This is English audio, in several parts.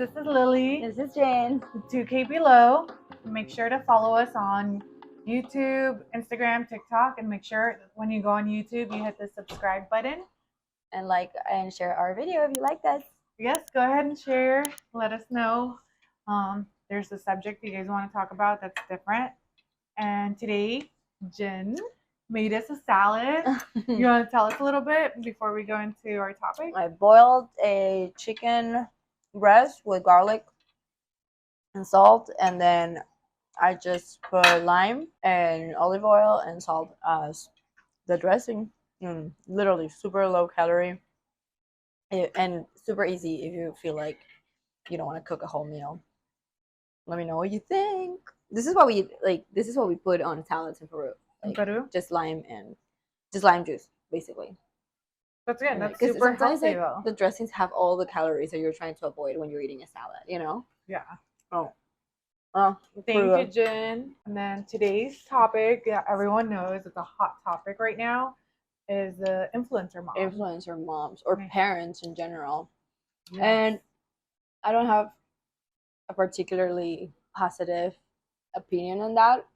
this is Lily. This is Jen. 2kbelow. Make sure to follow us on YouTube, Instagram, TikTok, and make sure when you go on YouTube, you hit the subscribe button. And like and share our video if you liked us. Yes, go ahead and share. Let us know. There's a subject you guys want to talk about that's different. And today, Jen made us a salad. You want to tell us a little bit before we go into our topic? I boiled a chicken breast with garlic and salt, and then I just put lime and olive oil and salt as the dressing. Literally super low calorie and super easy if you feel like you don't want to cook a whole meal. Let me know what you think. This is what we like. This is what we put on salads in Peru. In Peru? Just lime juice, basically. That's good. And That's super healthy, though. The dressings have all the calories that you're trying to avoid when you're eating a salad. You know? Yeah. Oh. Thank you, Jen. And then today's topic, everyone knows it's a hot topic right now, is the influencer mom. Influencer moms or parents in general. Yes. And I don't have a particularly positive opinion on that,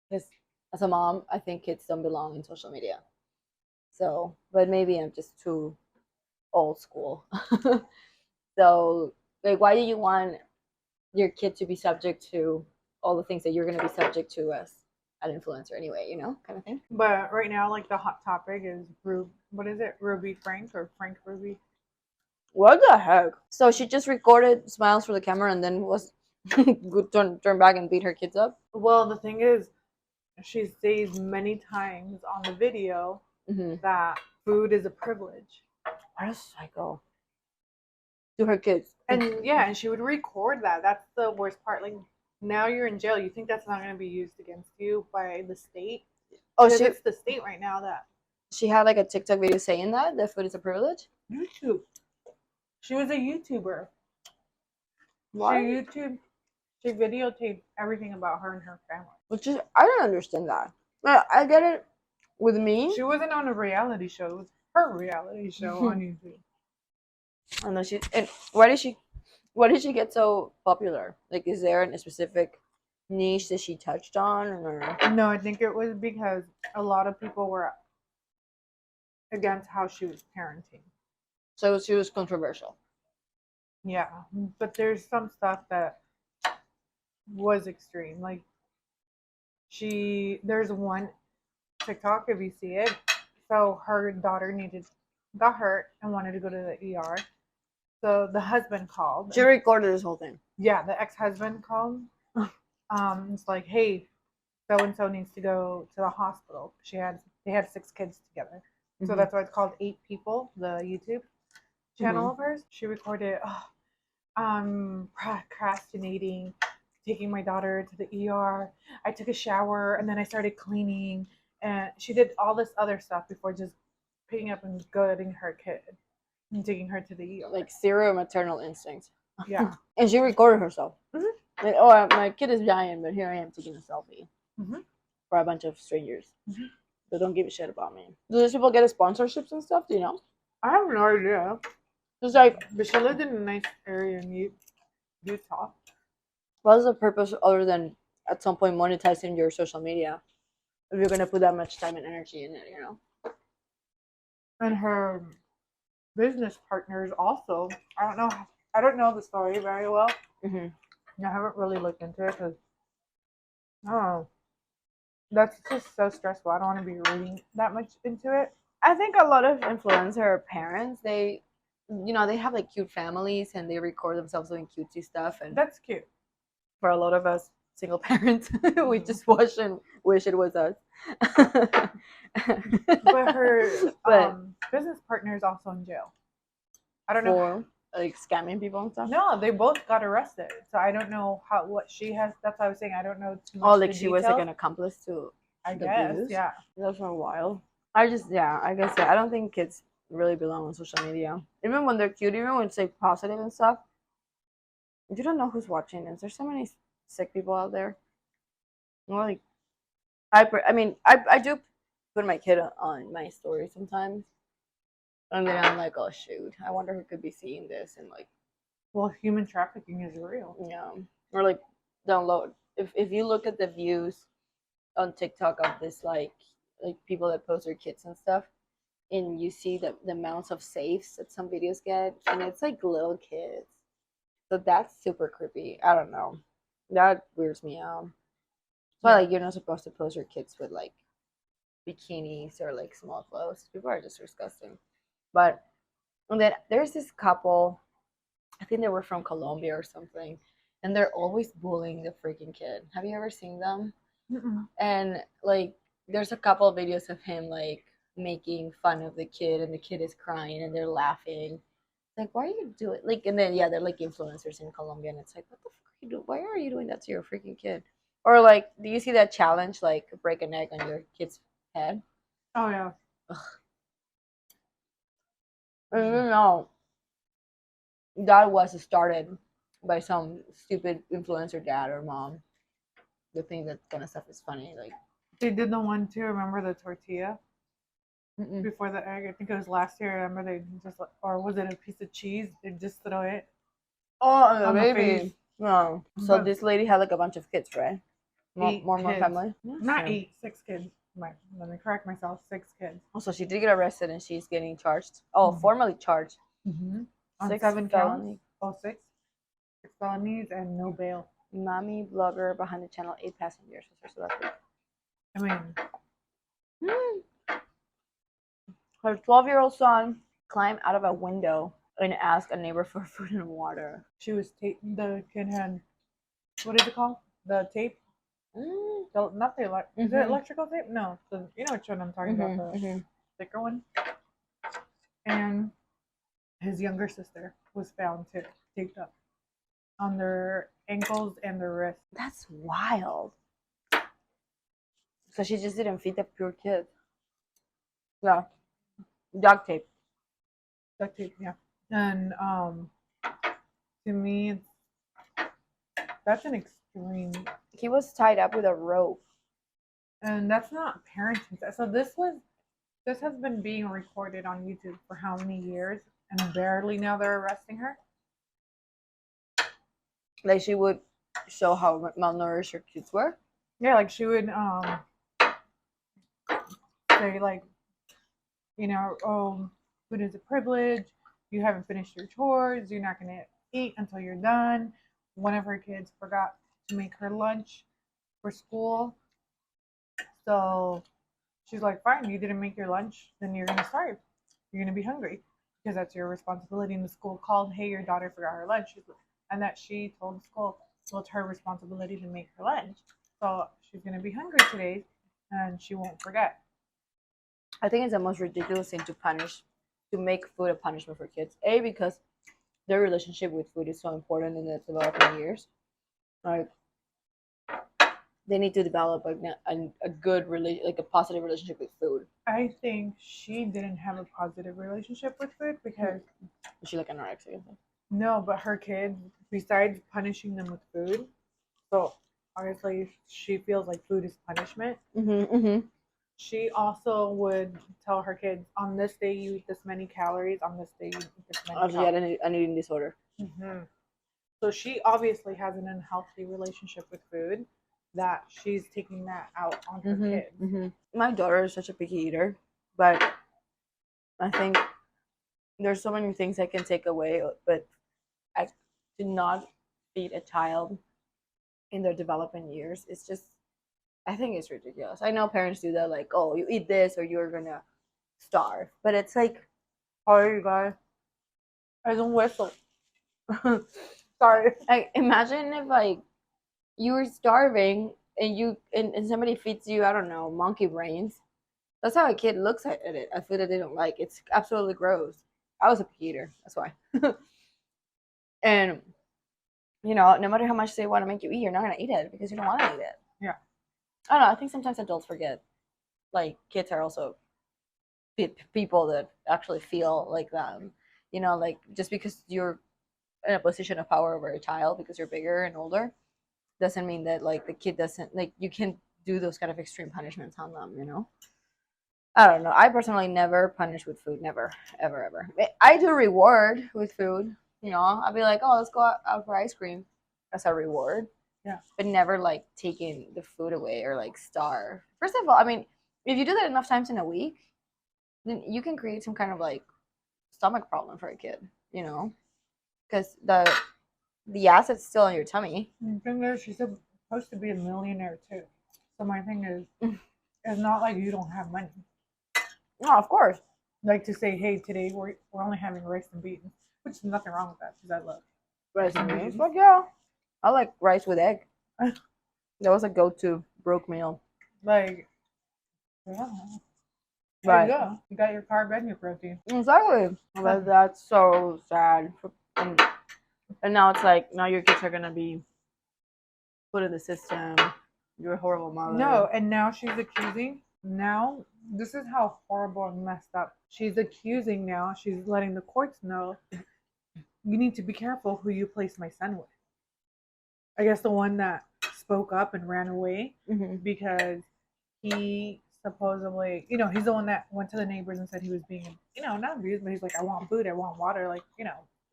because as a mom, I think kids don't belong in social media. So, but maybe I'm just too old school. So, like, why do you want your kid to be subject to all the things that you're going to be subject to as an influencer anyway, you know, kind of thing? But right now, like, the hot topic is what is it? Ruby Frank or Frank Ruby? What the heck? So she just recorded smiles for the camera and then was turn back and beat her kids up? Well, the thing is, she says many times on the video that food is a privilege. What a psycho. To her kids. And yeah, and she would record that. That's the worst part. Like, now you're in jail. You think that's not going to be used against you by the state? Oh, it's the state right now that she had like a TikTok video saying that food is a privilege. YouTube. She was a YouTuber. Why? She videotaped everything about her and her family. Which is, I don't understand that. I get it with me. She wasn't on a reality show. It was her reality show on YouTube. And then why did she get so popular? Like, is there a specific niche that she touched on, or? No, I think it was because a lot of people were against how she was parenting. So she was controversial. Yeah, but there's some stuff that was extreme. Like, there's one TikTok, if you see it. So her daughter got hurt and wanted to go to the ER. So the husband called. She recorded this whole thing. Yeah, the ex-husband called. It's like, hey, so and so needs to go to the hospital. They had 6 kids together. So that's why it's called 8 People, the YouTube channel of hers. She recorded, procrastinating, taking my daughter to the ER. I took a shower and then I started cleaning, and she did all this other stuff before just picking up and getting her kid and taking her to the ER. Like zero maternal instincts. Yeah. And she recorded herself. Like, my kid is dying, but here I am taking a selfie for a bunch of strangers that don't give a shit about me. Do these people get sponsorships and stuff? Do you know? I have no idea. It's like, but she lived in a nice area in Utah. What is the purpose other than at some point monetizing your social media if you're gonna put that much time and energy in it, you know? And her business partners also. I don't know the story very well. I haven't really looked into it because I don't know. That's just so stressful. I don't want to be reading that much into it. I think a lot of influencer parents, they have like cute families and they record themselves doing cutesy stuff, and that's cute. For a lot of us single parents, we just watch and wish it was us. But her business partner is also in jail. I don't know. Like scamming people and stuff? No, they both got arrested. So I don't know what she has. That's why I was saying I don't know too much. Oh, like she was like an accomplice to I guess, abuse? Yeah. That's for a while. I don't think kids really belong on social media. Even when they're cute, even when it's like positive and stuff. You don't know who's watching this. There's so many sick people out there. Like, I do put my kid on my story sometimes. And then I'm like, oh shoot, I wonder who could be seeing this and like Well, human trafficking is real. Yeah. Or like download. If you look at the views on TikTok of this like people that post their kids and stuff, and you see the amounts of saves that some videos get, and it's like little kids. So that's super creepy. I don't know. That weirds me out. But Yeah. like you're not supposed to post your kids with like bikinis or like small clothes. People are just disgusting. But and then there's this couple, I think they were from Colombia or something, and they're always bullying the freaking kid. Have you ever seen them? Mm-mm. And like there's a couple of videos of him like making fun of the kid and the kid is crying and they're laughing. Like, why are you doing like and then yeah, they're like influencers in Colombia and it's like, what the fuck are you doing? Why are you doing that to your freaking kid? Or like, do you see that challenge like break an egg on your kid's head? Oh yeah. I don't know. That was started by some stupid influencer dad or mom. The thing that kind of stuff is funny. Like, They did the one too. Remember the tortilla mm-mm. before the egg? I think it was last year. Remember they just or was it a piece of cheese? They just throw it Oh, the on the face. baby. No. So But this lady had like a bunch of kids, right? eight More kids. family. Not Yeah. 8, 6 kids. Let me correct myself. 6 kids. Also, she did get arrested and she's getting charged. Oh, Mhm. formally charged. Mm-hmm. On 6 7 felony. counts. Oh, 6. 6 felonies and no bail. Mommy blogger behind the channel, 8 passengers. So that's good. I mean, Her 12-year-old son climbed out of a window and asked a neighbor for food and water. she was the kid had, what is it called? The tape? Not the is it electrical tape? No, you know which one I'm talking about, the thicker one. And his younger sister was found too, taped up on their ankles and their wrists. That's wild. So she just didn't feed the poor kid. Yeah. Duct tape. Duct tape, yeah. And to me, that's an extreme. He was tied up with a rope. And that's not parenting. So this has been being recorded on YouTube for how many years, and barely now they're arresting her. Like she would show how malnourished her kids were. Yeah, like she would say like, oh, food is a privilege. You haven't finished your chores. You're not gonna eat until you're done. One of her kids forgot to make her lunch for school, so she's like, fine, you didn't make your lunch, then you're gonna starve. You're gonna be hungry because that's your responsibility. And the school called, hey, your daughter forgot her lunch, and that she told the school, well, it's her responsibility to make her lunch. So she's gonna be hungry today, and she won't forget. I think it's the most ridiculous thing to make food a punishment for kids. A, because their relationship with food is so important in the developing years. Like they need to develop a good like a positive relationship with food. I think she didn't have a positive relationship with food because is she like anorexic? No, but her kids, besides punishing them with food, so obviously she feels like food is punishment. She also would tell her kids, on this day you eat this many calories, on this day you eat this many calories. She had an eating disorder. So she obviously has an unhealthy relationship with food that she's taking that out on her kids. My daughter is such a picky eater, but I think there's so many things I can take away, but I do not feed a child in their development years. It's just, I think it's ridiculous. I know parents do that, like, oh, you eat this or you're gonna starve. But it's like, sorry, you guys. I don't whistle. Sorry. Like, imagine if like you were starving and somebody feeds you, I don't know, monkey brains. That's how a kid looks at it. A food that they don't like. It's absolutely gross. I was a picky eater. That's why. And no matter how much they want to make you eat, you're not gonna eat it because you don't want to eat it. Yeah. I don't know. I think sometimes adults forget. Like kids are also people that actually feel like them. Like just because you're in a position of power over a child because you're bigger and older, doesn't mean that like the kid doesn't like you can do those kind of extreme punishments on them. I don't know. I personally never punish with food. Never, ever, ever. I do reward with food. You know, I'd be like, oh, let's go out for ice cream as a reward. Yeah. But never like taking the food away or like starve. First of all, I mean, if you do that enough times in a week, then you can create some kind of like stomach problem for a kid, you know, because the acid's still in your tummy. The thing is, she's supposed to be a millionaire too. So my thing is, it's not like you don't have money. No, of course. Like to say, hey, today we're only having rice and beans, which is nothing wrong with that because I love Rice and beans. But yeah, I like rice with egg. That was a go-to broke meal. like, yeah. There Right. you go. You got your carb and your protein. Exactly. But that's so sad. And now it's like, now your kids are going to be put in the system. You're a horrible mother. No, and now she's accusing. Now, this is how horrible and messed up. She's accusing now. She's letting the courts know you need to be careful who you place my son with. I guess the one that spoke up and ran away because he supposedly, he's the one that went to the neighbors and said he was being, not abused, but he's like, I want food, I want water. Like,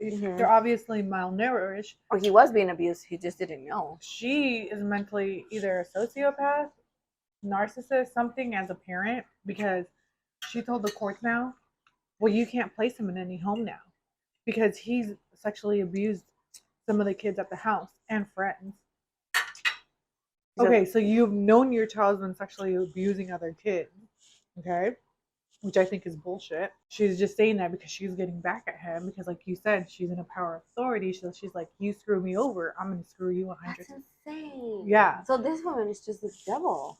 they're obviously malnourished. Or he was being abused, he just didn't know. She is mentally either a sociopath, narcissist, something as a parent, because she told the courts now, well, you can't place him in any home now because he's sexually abused some of the kids at the house and friends. Okay, so you've known your child's been sexually abusing other kids, okay? Which I think is bullshit. She's just saying that because she's getting back at him because, like you said, she's in a power of authority. So she's like, you screw me over, I'm going to screw you 100. That's insane. Yeah. So this woman is just the devil.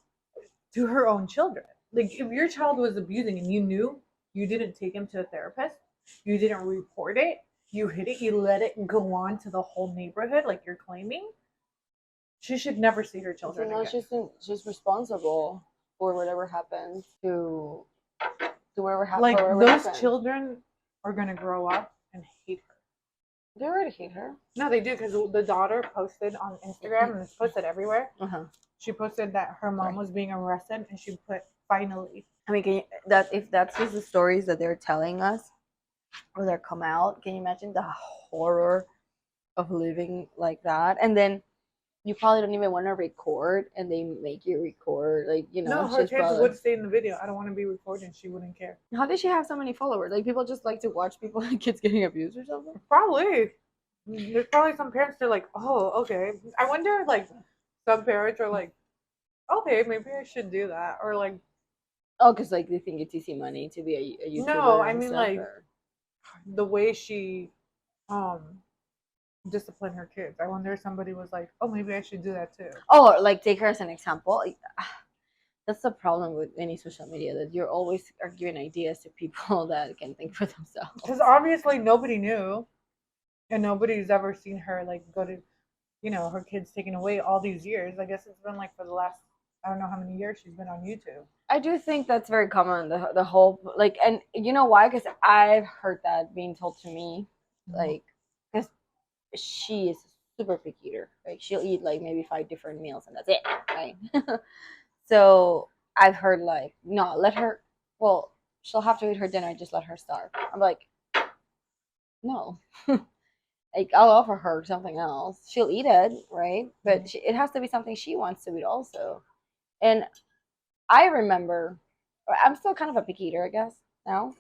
To her own children. Like, if your child was abusing and you knew, you didn't take him to a therapist, you didn't report it, you hid it, you let it go on to the whole neighborhood like you're claiming, she should never see her children again. She's responsible for whatever happens to whatever happens. Like, those children are going to grow up and hate her. They already hate her. No, they do, because the daughter posted on Instagram, and it's posted everywhere. She posted that her mom was being arrested, and she put, finally. I mean, if that's just the stories that they're telling us, or they're come out, can you imagine the horror of living like that? And then you probably don't even want to record, and they make you record, like, No, her kids would stay in the video. I don't want to be recording. She wouldn't care. How did she have so many followers? Like, people just like to watch people, kids getting abused or something? Probably. There's probably some parents that are like, oh, okay. I wonder, like, some parents are like, okay, maybe I should do that. Or, like... Oh, because, like, they think it's easy money to be a YouTuber. No, I mean, like, the way she disciplined her kids. I wonder if somebody was like, oh, maybe I should do that too. Oh, like, take her as an example. Like, that's the problem with any social media, that you're always are giving ideas to people that can think for themselves. Because obviously nobody knew, and nobody's ever seen her, like, go to, her kids taken away all these years. I guess it's been, like, for the last, I don't know how many years she's been on YouTube. I do think that's very common, the whole, like, and you know why? Because I've heard that being told to me, like, because she is a super picky eater. Like, she'll eat, like, maybe 5 different meals, and that's it, right? So I've heard, like, no, let her, well, she'll have to eat her dinner, just let her starve. I'm like, no. Like, I'll offer her something else. She'll eat it, right? But it has to be something she wants to eat also. And I remember, I'm still kind of a picky eater, I guess, now.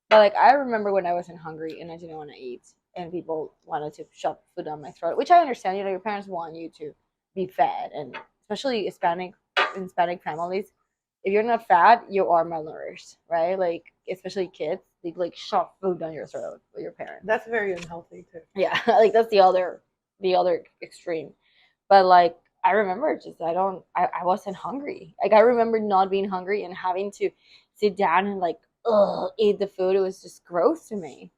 But, like, I remember when I wasn't hungry and I didn't want to eat, and people wanted to shove food down my throat, which I understand. Your parents want you to be fed, and especially Hispanic families, if you're not fat, you are malnourished, right? Like, especially kids, they, like, shove food down your throat with your parents. That's very unhealthy, too. Yeah, like, that's the other extreme. But, like, I remember just, I wasn't hungry. Like, I remember not being hungry and having to sit down and, like, eat the food. It was just gross to me.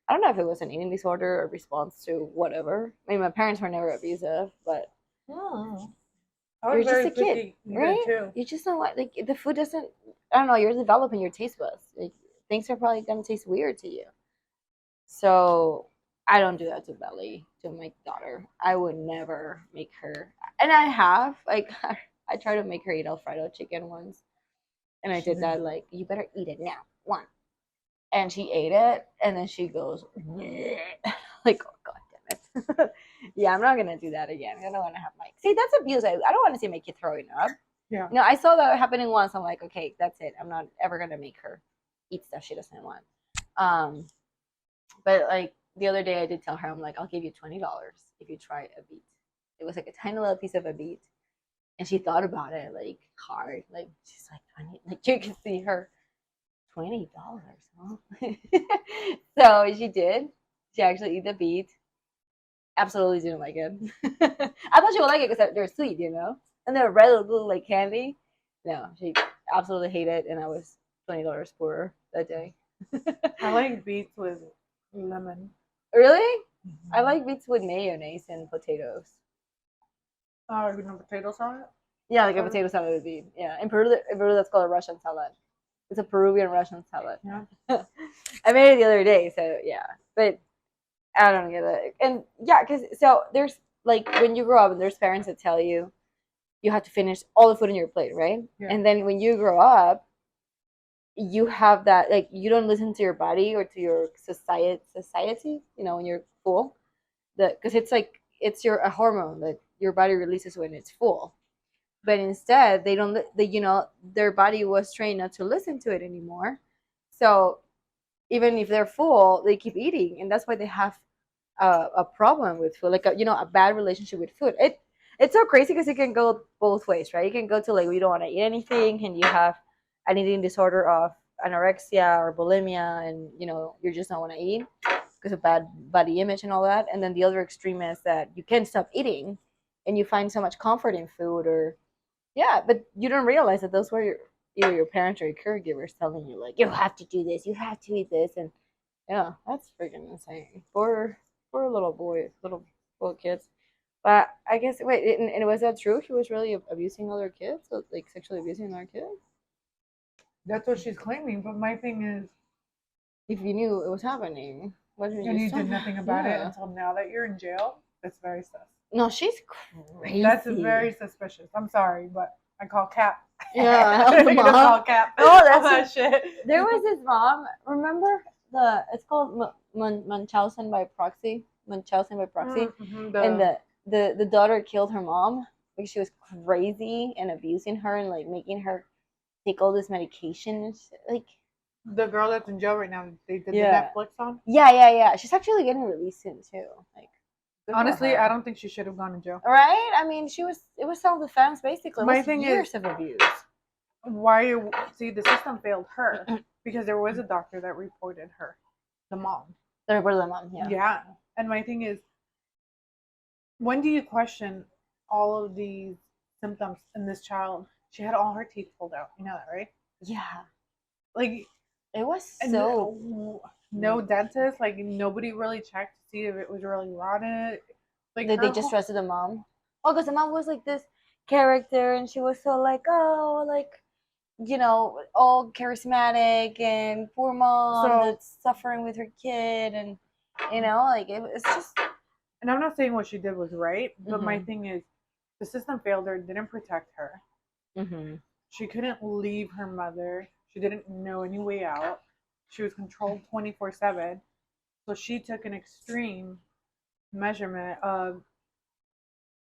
I don't know if it was an eating disorder or response to whatever. I mean, my parents were never abusive, but I was you're just a kid, right? Too. You just don't like the food doesn't. I don't know. You're developing your taste buds. Like, things are probably gonna taste weird to you. So I don't do that to Belly, to my daughter. I would never make her, and I have, like, I tried to make her eat Alfredo chicken once, and I did that, like, you better eat it now, one. And she ate it, and then she goes, Like, oh god damn it. Yeah, I'm not gonna do that again. I don't want to have my see. That's abuse. I don't want to see my kid throwing up. Yeah. I saw that happening once. I'm like, okay, that's it. I'm not ever gonna make her eat stuff she doesn't want. But like the other day, I did tell her, I'm like, I'll give you $20 if you try a beet. It was like a tiny little piece of a beet, and she thought about it like hard. Like she's like 20. Like you can see her $20, huh? So she did. She actually ate the beet. Absolutely didn't like it. I thought she would like it because they're sweet, and they're red little like candy. No, she absolutely hated it, and I was $20 poorer that day. I like beets with lemon. Really? I like beets with mayonnaise and potatoes. Oh, you know potato salad? Yeah, like a potato salad would be. Yeah, in Peru that's called a Russian salad. It's a Peruvian Russian salad. Yeah. I made it the other day, so yeah. But I don't get it. And yeah, because so there's like when you grow up, and there's parents that tell you you have to finish all the food on your plate, right? Yeah. And then when you grow up, you have that like you don't listen to your body or to your society. When you're full, because it's like it's a hormone that your body releases when it's full. But instead, they don't. Their body was trained not to listen to it anymore. So even if they're full, they keep eating, and that's why they have a problem with food, like a bad relationship with food. It's so crazy because it can go both ways, right? You can go to like you don't want to eat anything, and you have an eating disorder of anorexia or bulimia, and you just don't want to eat because of bad body image and all that. And then the other extreme is that you can't stop eating, and you find so much comfort in food, or yeah, but you don't realize that those were either your parents or your caregivers telling you like you have to do this, you have to eat this, and yeah, that's freaking insane. For little boys, little kids. But I guess wait, and was that true? He was really abusing other kids, like sexually abusing other kids. That's what she's claiming. But my thing is, If you knew it was happening, why didn't and you you stop did it? nothing about it Yeah. until now that you're in jail, that's very sus. No, she's crazy. That's very suspicious. I'm sorry, but I call Cap. Yeah, You the don't call mom. Cap. Oh, that's that shit. There was his mom. Remember it's called Munchausen by proxy. Munchausen by proxy. Mm-hmm, And the daughter killed her mom because she was crazy and abusing her and like making her take all this medication and shit. Like the girl that's in jail right now, they did Yeah. the Netflix on. yeah. She's actually getting released soon too. Like good for Honestly, her. I don't think she should have gone to jail. Right? I mean, it was self-defense basically. It My was thing years is- of abuse. See, the system failed her because there was a doctor that reported her, the mom. The report of the mom. Yeah. And my thing is, when do you question all of these symptoms in this child? She had all her teeth pulled out. You know that, right? Yeah. Like, It was and so no dentist. Like, nobody really checked to see if it was really rotten. Like, Did her they just whole- trusted the mom? Oh, because the mom was like this character, and she was so like, oh, like, all charismatic and poor mom So- that's suffering with her kid, and like it's just. And I'm not saying what she did was right, but my Mhm. thing is, the system failed her. Didn't protect her. Mm-hmm. She couldn't leave her mother. She didn't know any way out. She was controlled 24/7. So she took an extreme measurement of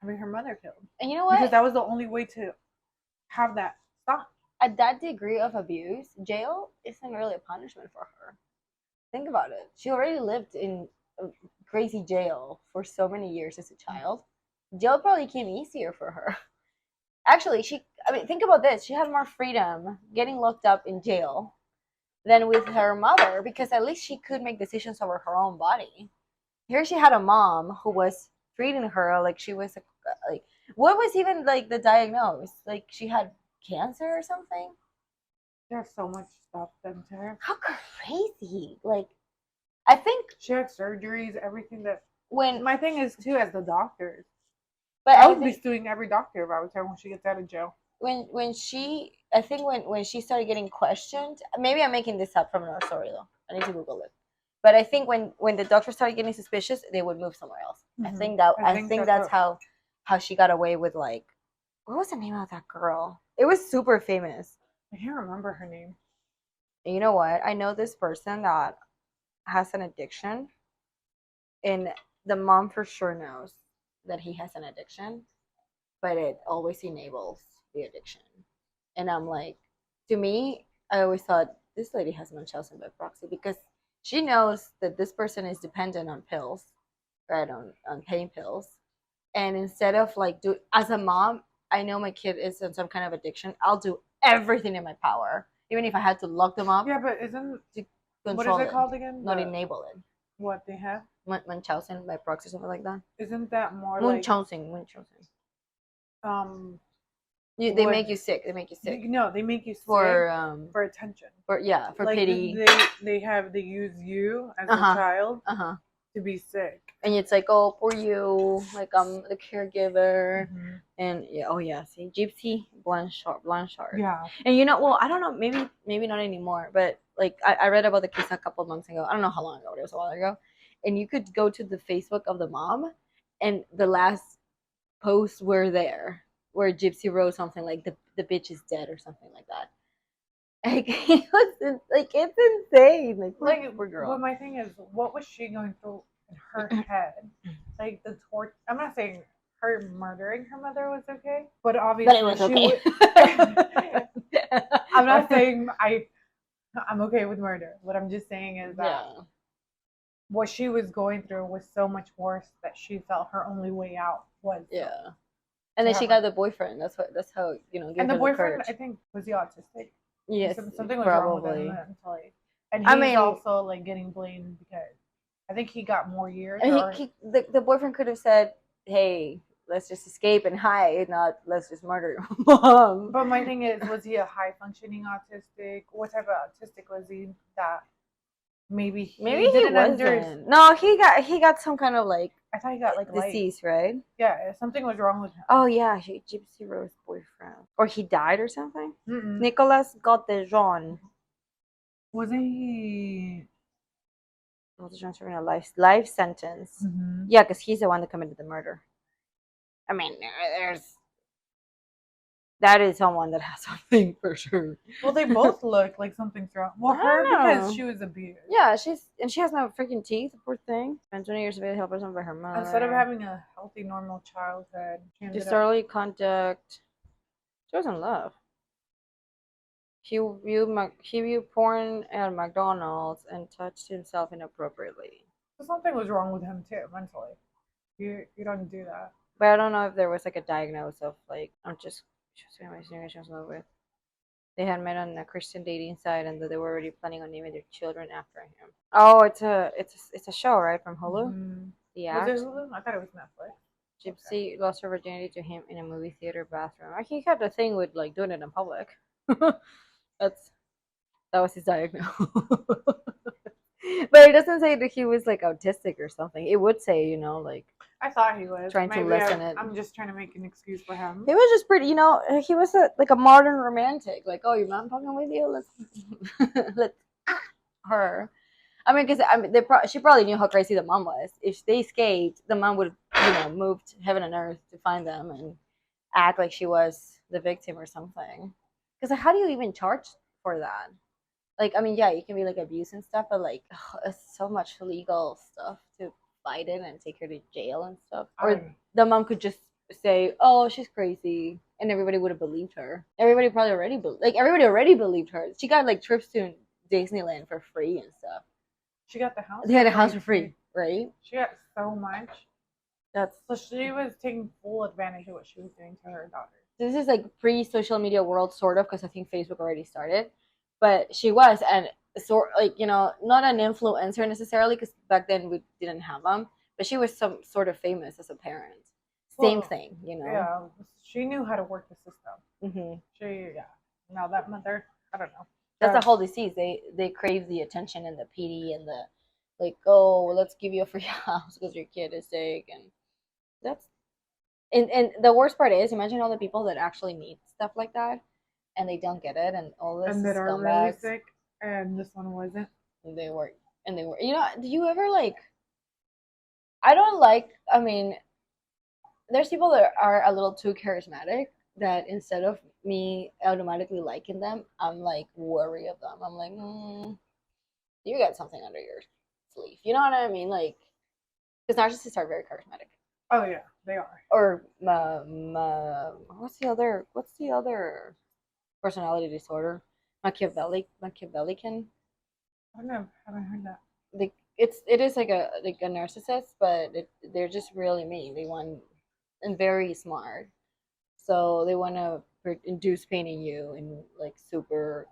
having her mother killed. And you know what? Because that was the only way to have that stop. At that degree of abuse, jail isn't really a punishment for her. Think about it. She already lived in a crazy jail for so many years as a child. Jail probably came easier for her. Actually, think about this. She had more freedom getting locked up in jail than with her mother because at least she could make decisions over her own body. Here she had a mom who was treating her like she was like what was even like the diagnosis? Like she had cancer or something? There's so much stuff done to her. How crazy. Like I think She had surgeries, everything that. when My thing is, too, as the doctors. but I I would be think suing every doctor if I was her when she gets out of jail. when she started getting questioned, maybe I'm making this up from another story though. I need to Google it. But I think when the doctor started getting suspicious, they would move somewhere else. I Mhm. think I think that's that's how she got away with like what was the name of that girl? It was super famous. I can't remember her name. And you know what? I know this person that has an addiction, and the mom for sure knows that he has an addiction, but it always enables the addiction. And I'm like, to me, I always thought this lady has Munchausen by proxy because she knows that this person is dependent on pills, right? On pain pills. And instead of like do as a mom, I know my kid is in some kind of addiction. I'll do everything in my power, even if I had to lock them up Yeah, but isn't to what is control it it, called again? not enable it. What they have? Munchausen by proxy, something like that. Isn't that more Munchausen. um They make you sick. They make you sick no, they make you sick for attention. For for like pity. they use you as a child to be sick. And it's like, oh, poor you, like I'm the caregiver, and yeah, oh yeah, see, Gypsy Blanchard. Yeah. And you know, well, I don't know, maybe not anymore, but like I read about the case a couple of months ago. I don't know how long ago, but it was a while ago. And you could go to the Facebook of the mom, and the last posts were there where Gypsy wrote something like the bitch is dead or something like that. Like it was like it's insane. Like poor girl. Well, my thing is, what was she going through in her head? Like the torture. I'm not saying her murdering her mother was okay, but obviously it was okay. I'm not saying I'm okay with murder. What I'm just saying is that what she was going through was so much worse that she felt her only way out was and then she got the boyfriend. That's how and the boyfriend, I think, was he autistic? Yes, something was wrong with him mentally, and he's also like getting blamed because I think he got more years. The boyfriend could have said, "Hey, let's just escape and hide, not let's just murder your mom." But my thing is, was he a high functioning autistic? What type of autistic was he? That maybe he wasn't. No, he got some kind of like. I thought he got like disease, right? Yeah, something was wrong with him. Oh yeah, Gypsy Rose's boyfriend, or he died or something. Nicolas Gaudejean. Wasn't he? Was transferring a life sentence. Yeah, because he's the one that committed the murder. I mean, that is someone that has something for sure. Well, they both look like something's wrong. Well, her because she was abused. Yeah, she has no freaking teeth. Poor thing. Spent 20 years of age help her by her mother. Instead of having a healthy, normal childhood, disorderly conduct. She was in love. He viewed porn at McDonald's and touched himself inappropriately. So something was wrong with him too, mentally. You don't do that. But I don't know if there was like a diagnosis of like I'm just she was in love with. They had met on a Christian dating site and that they were already planning on naming their children after him. Oh, it's a show, right, from Hulu? The Act. Was it Hulu? I thought it was Netflix. Gypsy lost her virginity to him in a movie theater bathroom. He had the thing with like doing it in public. That was his diagnosis. But it doesn't say that he was like autistic or something. It would say, like I thought he was trying to lessen it. I'm just trying to make an excuse for him. He was just pretty, he was like a modern romantic. Like, oh, your mom fucking with you? Let's her. I mean, because she probably knew how crazy the mom was. If they escaped, the mom would, moved heaven and earth to find them and act like she was the victim or something. Because like, how do you even charge for that? Like, I mean, yeah, you can be like abuse and stuff, but like, it's so much legal stuff to fight it and take her to jail and stuff. Or the mom could just say, "Oh, she's crazy," and everybody would have believed her. Everybody probably everybody already believed her. She got like trips to Disneyland for free and stuff. She got the house. They had a house for free, right? She got so much. So she was taking full advantage of what she was doing to her daughter. This is like pre-social media world, sort of, because I think Facebook already started. But she was, and not an influencer necessarily, because back then we didn't have them. But she was some sort of famous as a parent. Same thing, Yeah, she knew how to work the system. Now that mother, I don't know. That's the whole disease. They crave the attention and the pity and the like. Oh, let's give you a free house because your kid is sick, and that's. And the worst part is, imagine all the people that actually need stuff like that, and they don't get it, and all this. And that are really sick, and this one wasn't. And they were. Do you ever like? I don't like. I mean, there's people that are a little too charismatic. That instead of me automatically liking them, I'm like worried of them. I'm like, you got something under your sleeve. You know what I mean? Like, Because narcissists are very charismatic. Oh yeah, they are. Or what's the other personality disorder? Machiavellian. I don't know. Haven't heard that. It is like a narcissist, but they're just really mean. They want and very smart, so they want to induce pain in you in like super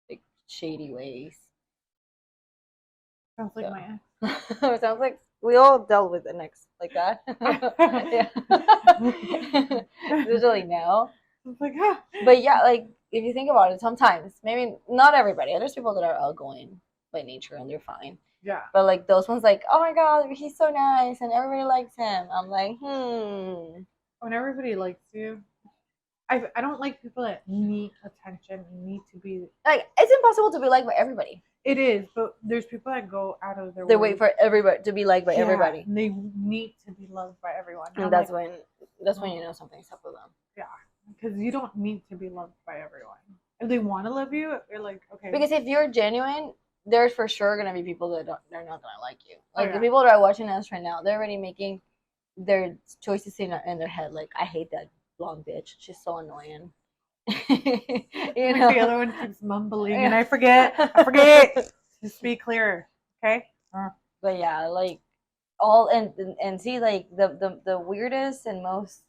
like shady ways. Sounds like So. my It sounds like we all dealt with an ex like that. Yeah. Usually no. It's like, But yeah, like if you think about it, sometimes maybe not everybody. There's people that are outgoing by nature and they're fine. yeah. But like those ones, like oh my god, he's so nice and everybody likes him. I'm like, When everybody likes you, I don't like people that need attention, need to be. like it's impossible to be liked by everybody. It is, but there's people that go out of their They way. wait for everybody to be liked by everybody, and they need to be loved by everyone. and that's when you know something's up with them. Yeah, because you don't need to be loved by everyone. If they want to love you, you're like, okay. Because if you're genuine, there's for sure gonna be people that they're not gonna like you. Like the yeah. people that are watching us right now, they're already making their choices in their head. Like I hate that blonde bitch. She's so annoying. You know, the other one keeps mumbling, and I forget. Just be clear, okay? But yeah, like all and see like the weirdest and most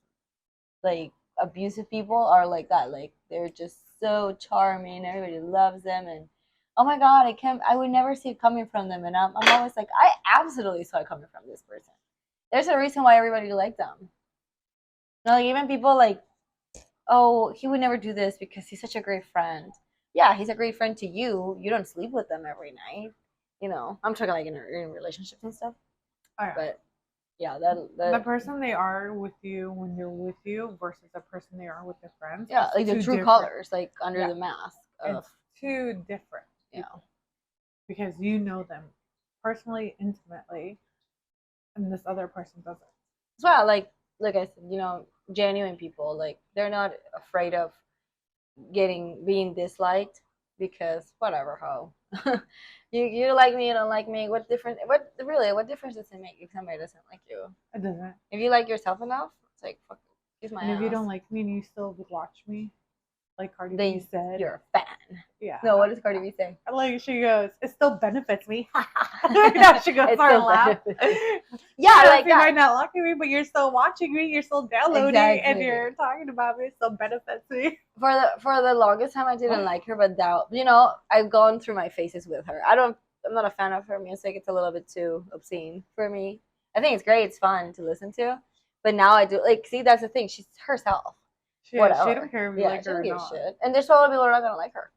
like abusive people are like that. Like they're just so charming. Everybody loves them, and oh my god, I would never see it coming from them. And I'm always like, I absolutely saw it coming from this person. There's a reason why everybody liked them. You know, like even people like, oh, he would never do this because he's such a great friend. Yeah, he's a great friend to you. You don't sleep with them every night. You know, I'm talking like in relationships and stuff. Oh, yeah. But yeah, the person they are with you when they're with you versus the person they are with their friends. Yeah, like the true colors, like under the mask. It's too different. Yeah, because you know them personally, intimately, and this other person doesn't. Well, like I said, you know, genuine people, like they're not afraid of being disliked because whatever how you like me, you don't like me, what difference does it make if somebody doesn't like you? It doesn't. If you like yourself enough, it's like fuck, kiss my ass. If you don't like me and you still would watch me, like Cardi B said, you're a fan. Yeah. No, what does Cardi B say? Like she goes, it still benefits me. Yeah, she goes, laugh. Yeah, like you might not like me, but you're still watching me, you're still downloading, and you're talking about me. It still benefits me. For the longest time, I didn't like her, but now, you know, I've gone through my phases with her. I'm not a fan of her music. It's a little bit too obscene for me. I think it's great. It's fun to listen to, but now I do like. See, that's the thing. She's herself. She don't care if you like her or not. Shit. And there's probably people who are not gonna like her.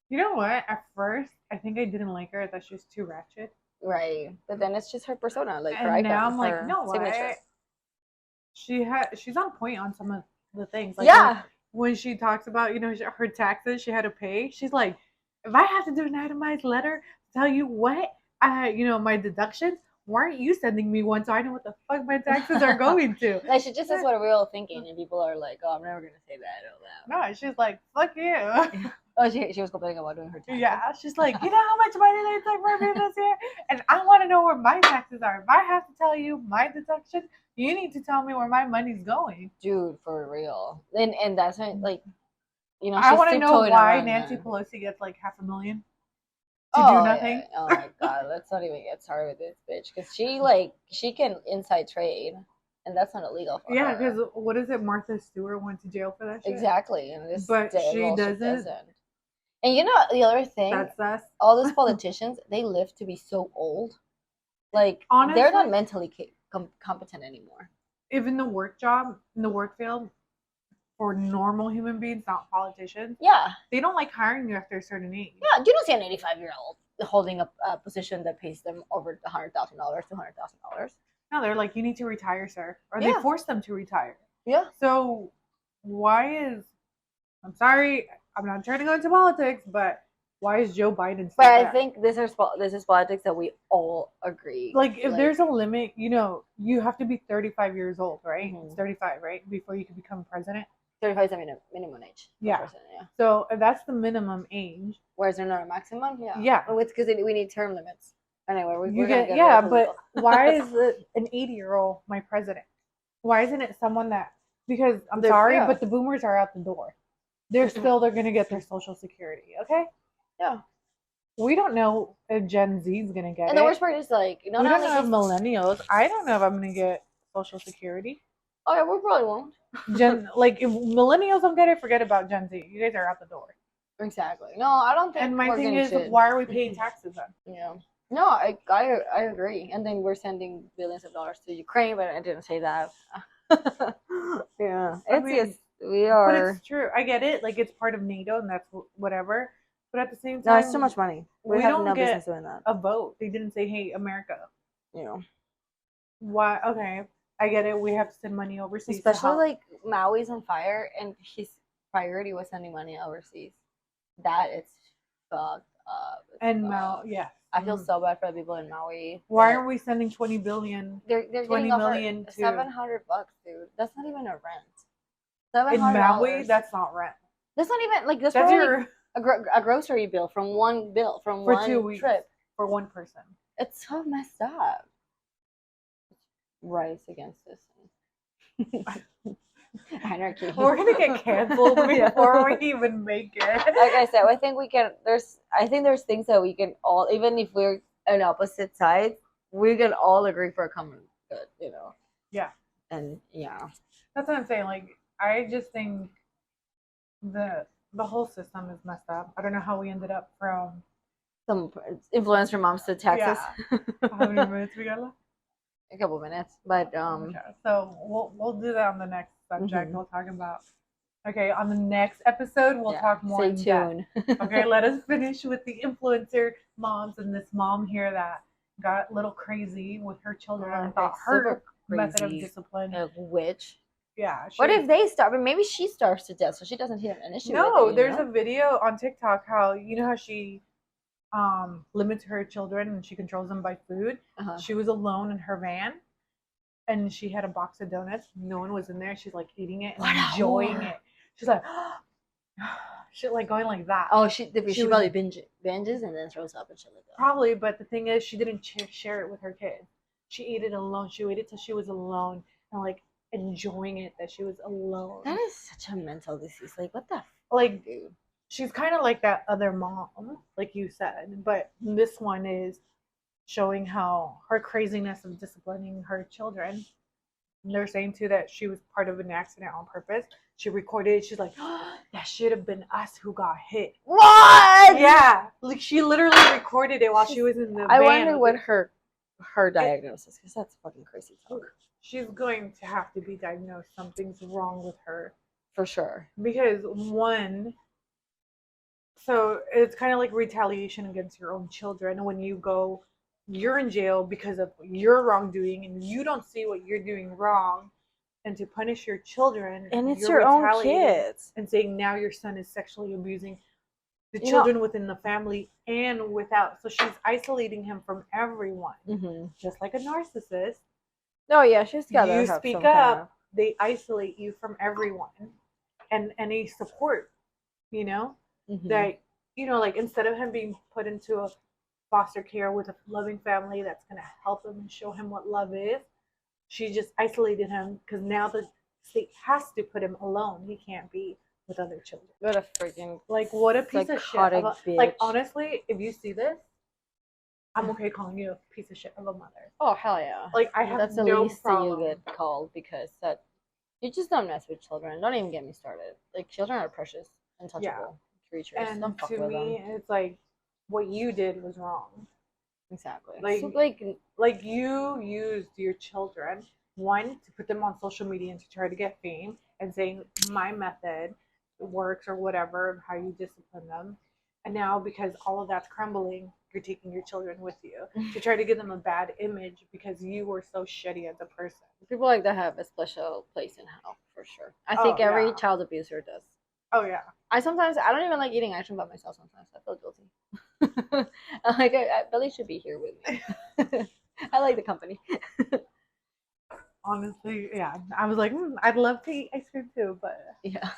You know what? At first, I think I didn't like her. I thought she was too ratchet. Right, but then it's just her persona, like her and icon. Now I'm like, no, signature. She's on point on some of the things. Like yeah. When she talks about, you know, her taxes she had to pay, she's like, if I have to do an itemized letter to tell you what you know, my deductions, why aren't you sending me one so I know what the fuck my taxes are going to? Like she just says what we're thinking, and people are like, oh, I'm never gonna say that out loud. No, she's like, fuck you. Oh, she was complaining about doing her taxes. Yeah, she's like, you know how much money they took from me this year? And I want to know where my taxes are. If I have to tell you my deduction, you need to tell me where my money's going. Dude, for real. And that's like, you know, I want to know why Nancy Pelosi gets like $500,000 to do nothing. Yeah. Oh my god, let's not even get started with this bitch because she can inside trade, and that's not illegal for her. Yeah, because what is it? Martha Stewart went to jail for that shit. Exactly, and but she doesn't. And you know the other thing, that's us. All those politicians, they live to be so old. Like honestly, they're not mentally competent anymore. Even the work field, for normal human beings, not politicians. Yeah, they don't like hiring you after a certain age. Yeah, you don't see an 85-year-old holding a position that pays them over $100,000, $200,000. No, they're like, you need to retire, sir, or they force them to retire. Yeah. So why is? I'm sorry, I'm not trying to go into politics, but why is Joe Biden still there? I think this is politics that we all agree. Like, if there's a limit, you know, you have to be 35 years old, right? Mm-hmm. It's 35, right? Before you can become president. 35 is a minimum age. Yeah. So if that's the minimum age. Whereas there not a maximum? Yeah. Yeah. It's because we need term limits. Anyway, You we're gonna get get yeah, real but political. why is it an 80-year-old my president? Why isn't it someone that? Because I'm They're- sorry, yeah. but the boomers are out the door. They're gonna get their social security. Okay, Yeah. we don't know if Gen Z is gonna get And it. the worst part is like We not don't only know if is millennials. I don't know if I'm gonna get social security. oh yeah, we probably won't. Like if millennials don't get it, forget about Gen Z. You guys are out the door. Exactly. No, I don't think. And my we're thing getting is, shit. why are we paying taxes then? Yeah. No, I agree. And then we're sending billions of dollars to Ukraine, but I didn't say that. Yeah, I it's mean, just we But are. it's true. I get it. Like it's part of NATO, and that's whatever. But at the same No, time, it's too much money. We we have don't no get business doing that. a vote. They didn't say, "Hey, America." You know, Why? Okay, I get it. We have to send money overseas, to especially help. like Maui's on fire, and his priority was sending money overseas. That it's fucked up. It's and fucked Mao, up. yeah. I feel so bad for the people in Maui. Why that- aren't we sending 20 billion They're 20 getting offered million to $700, dude. That's not even a rent. in $700. Maui? That's not rent. That's not even like that's That's probably your a grocery bill from one for one 2 weeks trip. for one person. It's so messed up. Rise against this. Anarchy. We're gonna get canceled Yeah. before we even make it. Like I said, I think we can. I think there's things that we can all, even if we're on opposite sides, we can all agree for a common good. You know. Yeah. And yeah. That's what I'm saying. Like, I just think the whole system is messed up. I don't know how we ended up from Some influencer moms to Texas. how many minutes we got left? A couple minutes, but Okay. So we'll do that on the next subject. Mhm. We'll talk about. Okay, on the next episode, we'll yeah, talk more. Stay in depth. tuned. Okay, let us finish with the influencer moms and this mom here that got a little crazy with her children and thought her method of discipline. A witch. Yeah. What if they starve? But maybe she starves to death, so she doesn't have an issue. No, with it, there's know? a video on TikTok how how she limits her children and she controls them by food. Uh-huh. She was alone in her van and she had a box of donuts. No one was in there. She's like eating it and enjoying it. She's like shit, like going like that. Oh, she probably binges and then throws up and shit like that. Probably, but the thing is, she didn't share it with her kids. She ate it alone. She waited till she was alone and like enjoying it that she was alone. That is such a mental disease. Like, what the like, dude? She's kind of like that other mom, like you said, but this one is showing how her craziness of disciplining her children. And they're saying too that she was part of an accident on purpose. She recorded it. She's like, oh, that should have been us who got hit. What? Yeah, like she literally recorded it while she was in the van. I wonder what her diagnosis, because that's fucking crazy talk. She's going to have to be diagnosed. Something's wrong with her. For sure. Because so it's kind of like retaliation against your own children when you're in jail because of your wrongdoing and you don't see what you're doing wrong, and to punish your children, and it's your own kids, and saying now your son is sexually abusing the children within the family and without, so she's isolating him from everyone, just like a narcissist. Oh yeah, she's got to you have speak some up, they isolate you from everyone and any support, that like instead of him being put into a foster care with a loving family that's going to help him and show him what love is, she just isolated him because now the state has to put him alone. He can't be with other children. What a freaking what a piece of shit. bitch. Like honestly, if you see this, I'm okay calling you a piece of shit of a mother. Oh hell yeah! Like I have that's the no least problem. that you get called, because that you just don't mess with children. Don't even get me started. Like children are precious, untouchable creatures. And don't fuck to with me, them. it's like what you did was wrong. Exactly. Like you used your children, one, to put them on social media and to try to get fame and saying my method works or whatever of how you discipline them. And now because all of that's crumbling, you're taking your children with you to try to give them a bad image because you were so shitty as a person. People like that have a special place in hell for sure. I think every child abuser does. Oh yeah. I don't even like eating ice cream by myself sometimes. I feel guilty. I Billy should be here with me. I like the company. Honestly, yeah. I was like, I'd love to eat ice cream too, but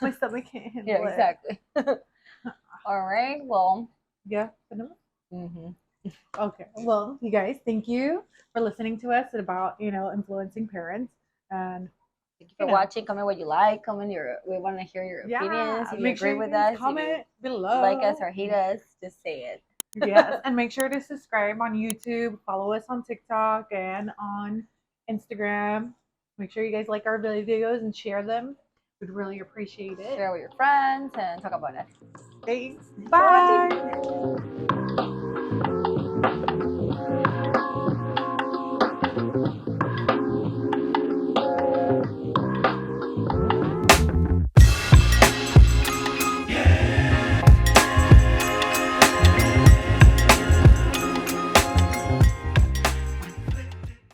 my stomach can't handle it. Yeah, exactly. All right. Well. Yeah. Okay. Well, you guys, thank you for listening to us about, influencing parents. And Thank you for watching. Comment what you like. Comment we want to hear your opinions. If you make agree sure you with guys us, comment if below. you like us or hate us, just say it. Yes, and make sure to subscribe on YouTube, follow us on TikTok and on Instagram. Make sure you guys like our videos and share them. We'd really appreciate it. Share with your friends and talk about it. Thanks. For Bye. watching.